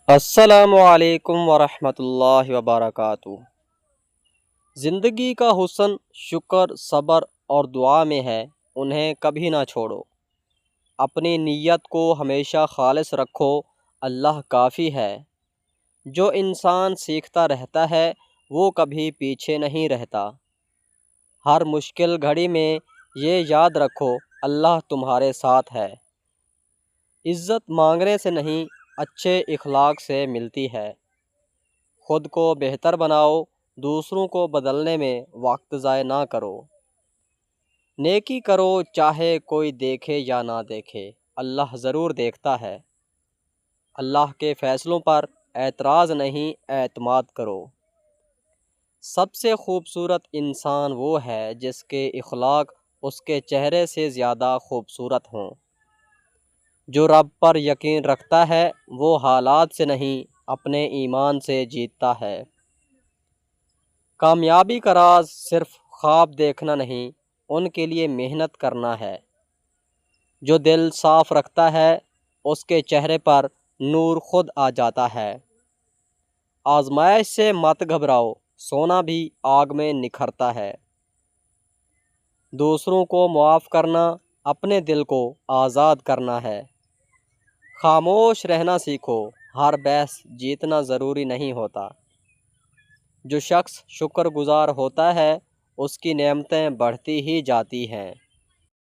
السلام علیکم ورحمۃ اللہ وبرکاتہ۔ زندگی کا حسن شکر، صبر اور دعا میں ہے، انہیں کبھی نہ چھوڑو۔ اپنی نیت کو ہمیشہ خالص رکھو، اللہ کافی ہے۔ جو انسان سیکھتا رہتا ہے وہ کبھی پیچھے نہیں رہتا۔ ہر مشکل گھڑی میں یہ یاد رکھو، اللہ تمہارے ساتھ ہے۔ عزت مانگنے سے نہیں، اچھے اخلاق سے ملتی ہے۔ خود کو بہتر بناؤ، دوسروں کو بدلنے میں وقت ضائع نہ کرو۔ نیکی کرو چاہے کوئی دیکھے یا نہ دیکھے، اللہ ضرور دیکھتا ہے۔ اللہ کے فیصلوں پر اعتراض نہیں، اعتماد کرو۔ سب سے خوبصورت انسان وہ ہے جس کے اخلاق اس کے چہرے سے زیادہ خوبصورت ہوں۔ جو رب پر یقین رکھتا ہے وہ حالات سے نہیں، اپنے ایمان سے جیتتا ہے۔ کامیابی کا راز صرف خواب دیکھنا نہیں، ان کے لیے محنت کرنا ہے۔ جو دل صاف رکھتا ہے اس کے چہرے پر نور خود آ جاتا ہے۔ آزمائش سے مت گھبراؤ، سونا بھی آگ میں نکھرتا ہے۔ دوسروں کو معاف کرنا اپنے دل کو آزاد کرنا ہے۔ خاموش رہنا سیکھو، ہر بحث جیتنا ضروری نہیں ہوتا۔ جو شخص شکر گزار ہوتا ہے اس کی نعمتیں بڑھتی ہی جاتی ہیں۔